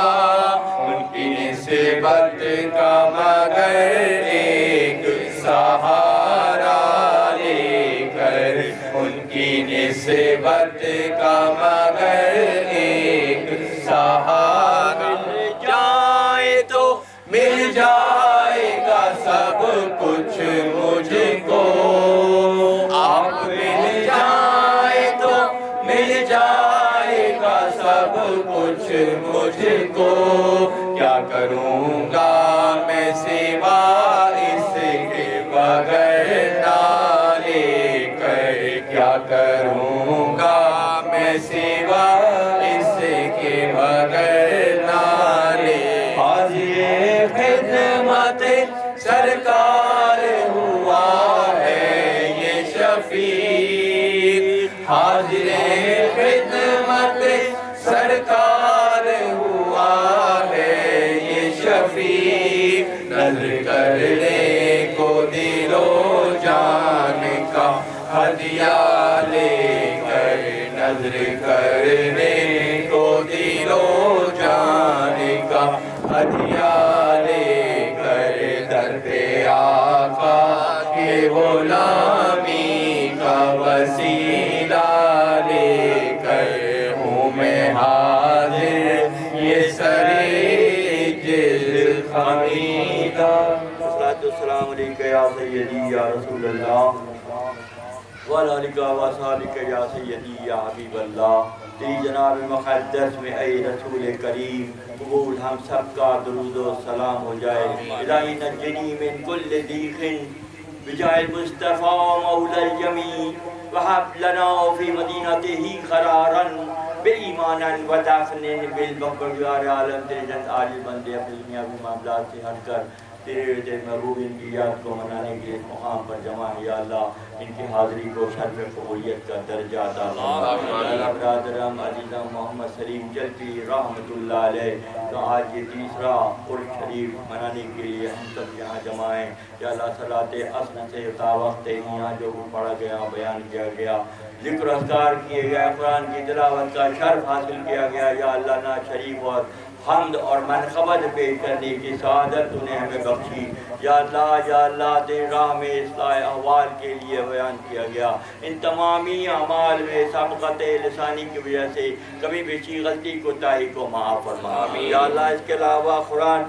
ان کی نسبت کا مگر ایک سہارا لے کر، ان کی نسبت کا مگر ایک سہارا، مل جائے تو مل جائے گا سب کچھ مجھ کو، آپ مل جائے تو مل جائے گا سب کچھ مجھ کو، کیا کروں گا میں سوا اس کے بغیر نہ لے کر، کیا کروں گا میں سوا اس کے بغیر نہ لے، حاضر خدمت سرکار ہوا ہے یہ شفیع، حاضر خدمت سرکار ہوا ہے یہ شفیع، نظر کرنے کو دل و جان کا ہدیہ لے کر، نظر کرنے کو دل و جان کا ہدیہ حمیدا الصلاۃ والسلام علیکہ یا سیدی یا رسول اللہ وعلیٰ آلہ و صحبہ یا سیدی یا حبیب اللہ. تیری جناب مقدس میں اے رسول کریم قبول ہم سب کا درود و سلام ہو جائے. الہی نجنی من کل ضیق بجاہ المصطفیٰ مولا الجمیع وہب لنا فی مدینتہ قرارا بإیمانا و دفنا بالبقیار عالم. تیرے جنت عالی بندے اپنے دنیاوی معاملات سے ہٹ کر تیرے محبوب ان کی یاد کو منانے کے مقام پر جمع. یا اللہ ان کی حاضری کو شرف قبولیت کا درجہ عطا فرما. یا اللہ برادرم عزیزم محمد سلیم جلپی رحمۃ اللہ علیہ تو آج یہ تیسرا عرس شریف منانے کے لیے ہم سب یہاں جمع ہیں. یا اللہ صلاۃ اصل سے تا وقت یہاں جو پڑھا گیا بیان کیا گیا ذکر اذکار کیے گئے قرآن کی تلاوت کا شرف حاصل کیا گیا. یا اللہ نعت شریف اور حمد اور منقبت پیش کرنے کی سعادت تو نے ہمیں بخشی. یا اللہ تیری راہ میں اصلاح احوال کے لیے بیان کیا گیا. ان تمامی اعمال میں سبقت لسانی کی وجہ سے کبھی بیچی غلطی کوتاہی کو معاف فرما. یا اللہ اس کے علاوہ قرآن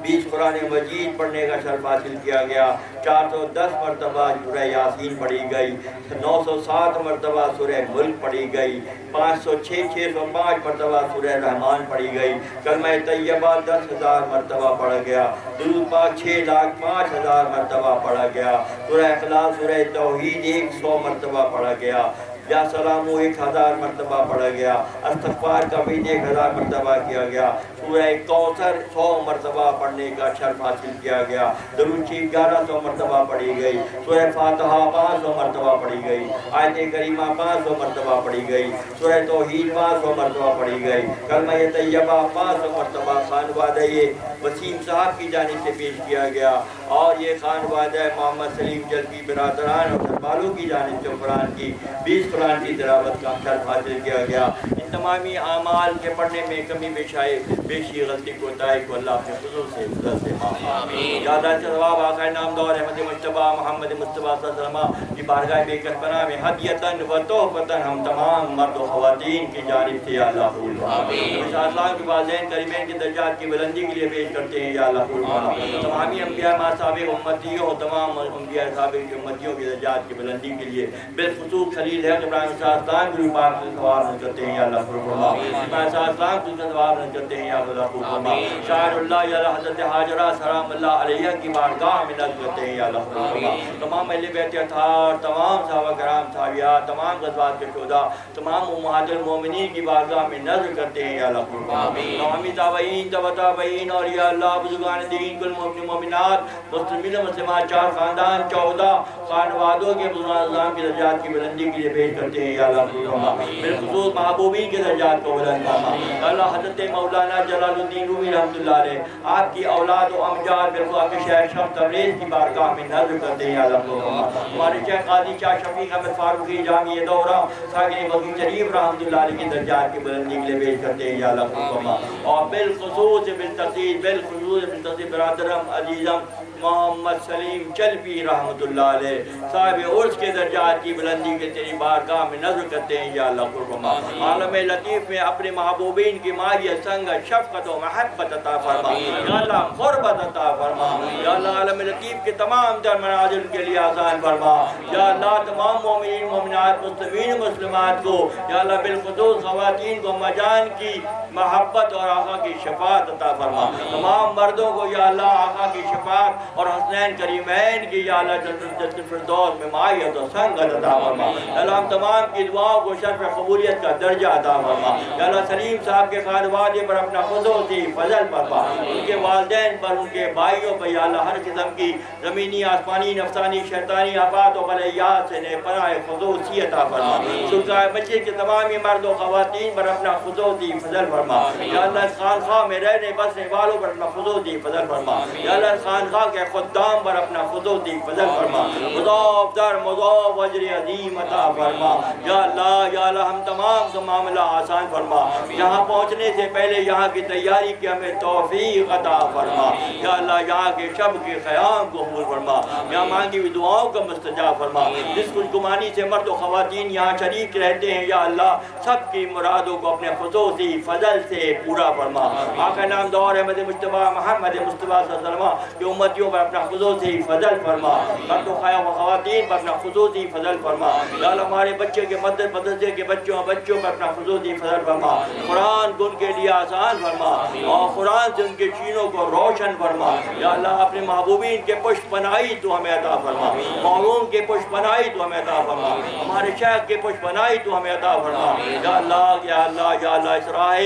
20 قرآن مجید پڑھنے کا شرف حاصل کیا گیا. 410 مرتبہ سورہ یاسین پڑھی گئی, 907 مرتبہ سورہ ملک پڑھی گئی, 605 مرتبہ سورہ رحمان پڑھی گئی. کلمہ طیبہ 10,000 مرتبہ پڑھا گیا. درود پاک 6,05,000 مرتبہ پڑھا گیا. سورہ اخلاص سورہ توحید 100 مرتبہ پڑھا گیا. یا سلام 1000 مرتبہ پڑھا گیا. استغفار کا بھی 1000 مرتبہ کیا گیا. سورہ کوثر 100 مرتبہ پڑھنے کا شرف حاصل کیا گیا. درود شریف 1100 مرتبہ پڑھی گئی. سورہ فاتحہ 500 مرتبہ پڑھی گئی. آیت کریمہ 500 مرتبہ پڑھی گئی. سورہ توحید 500 مرتبہ پڑھی گئی. کلمہ طیبہ 500 مرتبہ خانوادہ وسیم صاحب کی جانب سے پیش کیا گیا. اور یہ خانوادہ محمد سلیم جلپی برادران اور گھر والوں کی جانب سے قرآن کی 20 قرآن کی تلاوت کا شرف حاصل کیا گیا. ان تمامی اعمال کے پڑھنے میں کمی بیشی غلطی کوتاہی کو اللہ کے فضل سے معاف. یاد آئے ثواب آقا نامدار احمد مجتبیٰ محمد مصطفیٰ صلی اللہ علیہ وسلم کی بارگاہ بے کسبنا میں ہدیتاً و تحفتاً ہم تمام مرد و خواتین کی جانب سے یا اللہ قبول فرما. اللہ کے والدین کریمین کی درجات کی بلندی کے لیے پیش کرتے ہیں یا اللہ قبول فرما. تمامی انبیاء ماں سابق امتیوں تمام انبیاء سابق امتیوں کی درجات کی بلندی کے لیے بالخصوص خلیل ہے ابراہیم صلی اللہ علیہ وسلم پاک سے ثواب کرتے ہیں یا اللہ قبول فرما. ابراہیم صلی اللہ علیہ وسلم ثواب کرتے ہیں یا اللہ قبول فرما. شاعر اللہ یا حضرت حاجرہ سلام اللہ علیہ کی بارگاہ میں نذر کرتے ہیں یا اللہ قبول فرما. تمام اہل بیت اطہار, تمام صحابہ کرام صحابیات, تمام غزوات کے شہداء, تمام امہات المومنین کی بارگاہ میں نذر کرتے ہیں یا اللہ قبول فرما. تمامی تابعین تبع تابعین اور یا اللہ بزرگان دین کل مومن مومنات مسلمین و مسلمات 4 خاندان 14 خانوادوں کے بزرگان کی درجات کی بلندی کے لیے پیش کرتے ہیں یا اللہ قبول فرما. بالخصوص محبوبین کے درجات کو بلند فرما. اللہ حضرت مولانا جلال الدین رومی رحمۃ اللہ علیہ آپ کی اولاد و امجاد بالخصوص شیخ شمس تبریز کی بارگاہ میں نذر کرتے ہیں یا اللہ قبول فرما. ہمارے شیخ قاضی شاہ شفیق احمد فاروقی جامعہ دورہ ساکن مسجد شریف رحمۃ اللہ علیہ کی درجات کی بلندی کے لیے پیش کرتے ہیں یا اللہ قبول فرما. اور بالخصوص بالتخصیص برادرم عزیزم محمد سلیم چلپی رحمۃ اللہ علیہ صاحب عرس کے درجات کی بلندی کے تیری بارگاہ میں نظر کرتے ہیں یا اللہ قرب فرما. عالم لطیف میں اپنے محبوبین کی ماہیت سنگت شفقت و محبت عطا فرما یا اللہ, قربت عطا فرما یا اللہ. عالم لطیف کے تمام تر منازل کے لیے آسان فرما یا اللہ. تمام مومنین مومنات مسلمین مسلمات کو یا اللہ بالخصوص خواتین کو مجان کی محبت اور آقا کی شفاعت عطا فرما. تمام مردوں کو یا اللہ آقا کی شفاعت اور حسنین کریمین کی یا اللہ جنت الفردوس میں مائیت و سنگت عطا فرما. اللہ ہم تمام کی دعاؤں کو شرف قبولیت کا درجہ عطا فرما یا اللہ. سلیم صاحب کے خانوادے پر اپنا خصوصی فضل فرما, ان کے والدین پر, ان کے بھائیوں پر یا اللہ ہر قسم کی زمینی آسمانی نفسانی شیطانی آفات و بلیات سے نے پناہ خصوصی عطا فرما. سلطان بچے کے تمامی مرد و خواتین پر اپنا خصوصی فضل فرما یا اللہ. خانخواہ میں رہنے بسنے والوں پر اپنا خصوصی فضل فرما یا اللہ. خانخواہ کے کے خدام پر اپنا خصوصی فضل فرما، مضاف در مضاف اجر عظیم عطا فرما۔ یا اللہ ہم تمام کا معاملہ آسان فرما، یہاں پہنچنے سے پہلے یہاں کی تیاری کی ہمیں توفیق عطا فرما۔ یا اللہ یہاں کے شب کے قیام کو قبول فرما، یہاں مانگی ہوئی دعاؤں کا مستجاب فرما۔ جس کچھ گمانی سے مرد و خواتین یہاں شریک رہتے ہیں یا اللہ سب کی مرادوں کو اپنے خصوصی فضل سے پورا فرما۔ آقا نامدار احمد مجتبی محمد مصطفیٰ صلی اللہ علیہ وسلم کی امتیوں پر اپنا خصوصی فضل فرما، مرد و خواتین پر اپنا خصوصی فضل فرما۔ یا اللہ ہمارے بچے کے مدرسے کے بچوں پر اپنا خصوصی فضل فرما، قرآن کو ان کے لیے آسان فرما اور قرآن سے ان کے سینوں کو روشن فرما۔ یا اللہ اپنے محبوبین کے پشت پناہی تو ہمیں عطا فرما، معلوم کے پشت پناہی تو ہمیں عطا فرما، ہمارے شیخ کے پشت پناہی تو ہمیں عطا فرما۔ یا اللہ اس راہ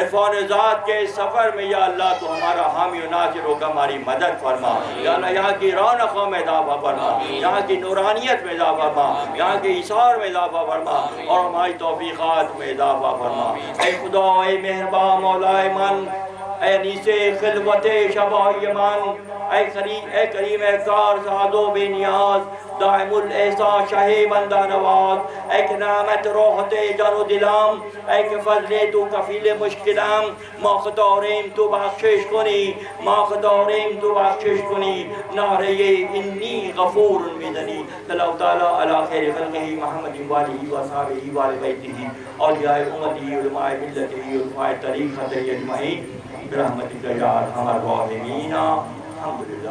عرفان ذات کے سفر میں یا اللہ تو ہمارا حامی و ناصر ہو کر ہماری مدد فرما۔ یا اللہ یہاں کی رونقوں میں اضافہ فرما، یہاں کی نورانیت میں اضافہ فرما، یہاں کے اثار میں اضافہ فرما اور ہماری توفیقات میں اضافہ فرما۔ اے خدا اے مہربان مولا من، اے انیس خلوت شبائی من، اے کریم اے کار سعد و بے نیاز، دائم الاحسان شاہ بندہ نواز، اے کہ نعمت روحت جان و دلام، اے کہ فضل تو کفیل مشکلام، ما خطاریم تو بخشش کنی، ما خطاریم تو بخشش کنی، نعرہ انی غفور میدنی۔ صلی اللہ تعالیٰ علی خیر خلقہ محمد وآلہ وصحبہ وآل بیتہ اولیاء امتی علماء ملتہ علماء طریقتہ اجمعین برحمتک یا ارحم الراحمین۔ الحمدللہ۔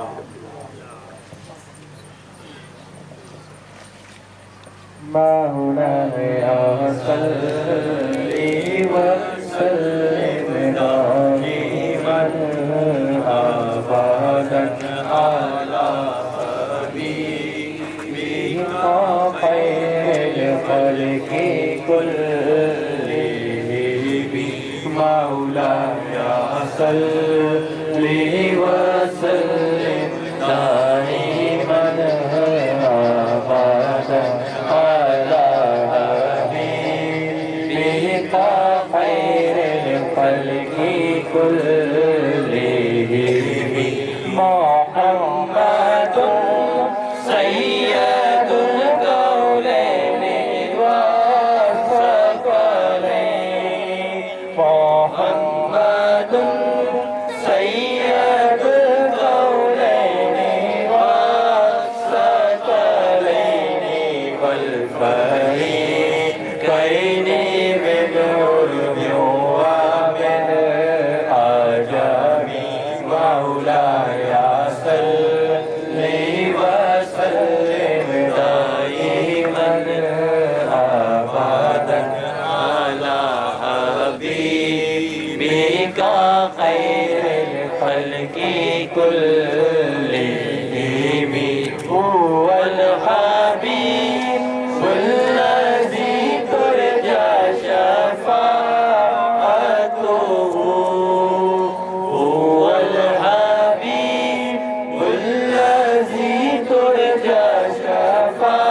مولانا صلی وسلم دائما ابدا علی حبیبک خیر الخلق کلہم۔ مولانا صلی وسلم دائما ابدا خیر الخلق کلہم۔ محمد سید القولین والثقلین، محمد سید القولین والثقلین والفریقین من عرب ومن عجم۔ مولاي صلی وسلم دائما ابدا على حبيبك خير الخلق كلهم۔ هو الحبيب الذي ترجى شفاعته، هو الحبيب الذي ترجى شفاعته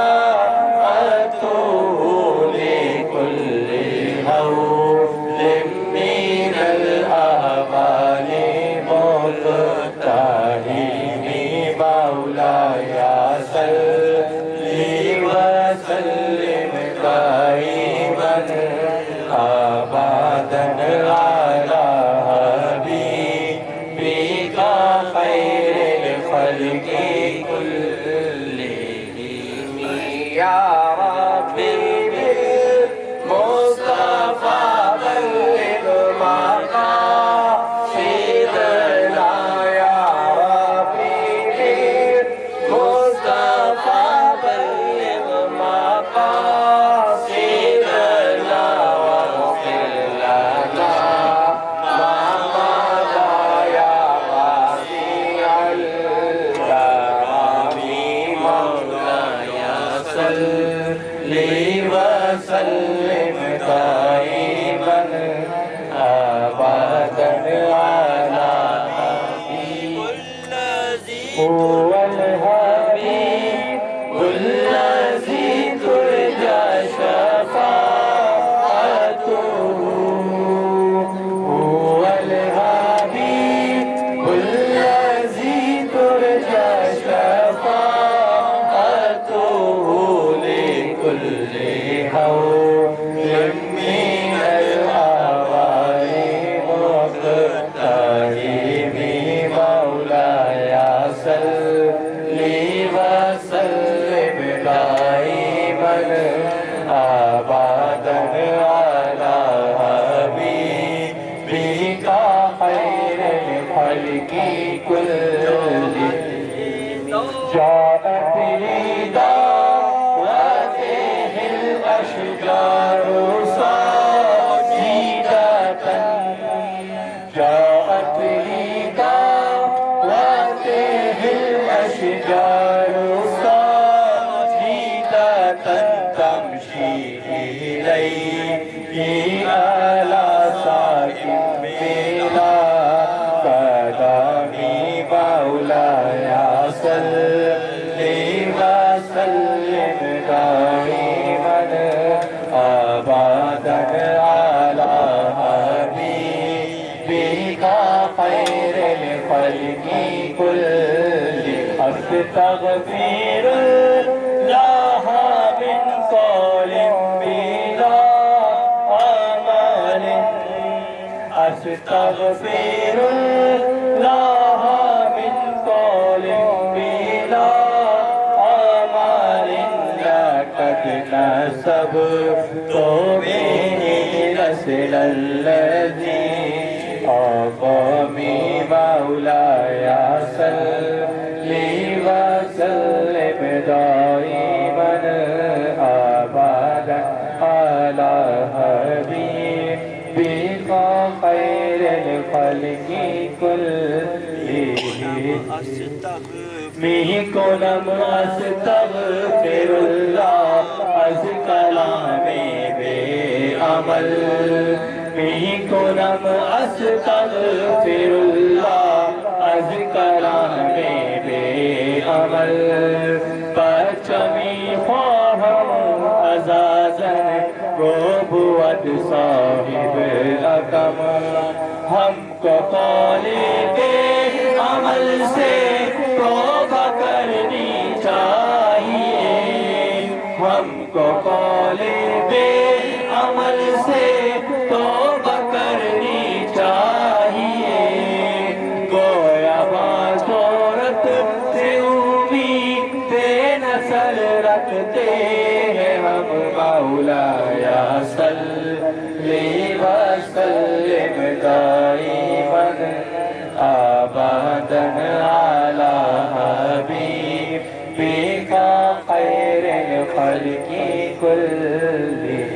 لكل هول من الأهوال مقتحم۔ مولاي صلي وسلم دائما ابدا على حبيبك خير الخلق كلهم۔ يا ربي بالمصطفى بلغ مقاصدنا، يا ربي بالمصطفى بلغ مقاصدنا، واغفر لنا ما مضى يا واسع الكرم۔ مولاي صلي وسلم دائما بك خير الخلق كلهم جاءت لدعوته الأشجار ساجدة جاءت لدعوته الأشجار ساجدة تمشي إليه على ساكن بلا قدمي مولاي صل وسلم دائما أبدا على حبيبك خير الخلق كلهم أستغفر الله من قول بلا عمل أستغفر الله من قول بلا عمل لقد نسبت به نسل الذي أقامي مولاي صل وسلم دائما أبدا على حبيبك خير الخلق كلهم کنم استغفر اللہ از کلام بے عمل کنم استغفر اللہ از کلام بے عمل پرچمی خواہم عزازن نبوت صاحب اکم ہم کو قول کے عمل سے توبہ کرنی چاہیے ہم کو قول بے عمل سے توبہ کرنی چاہیے گویا باصورت سے امید بے نسل رکھتے ہیں ہم مولاي صلی وسلم دائما أبدا على حبيبك خير الخلق كلهم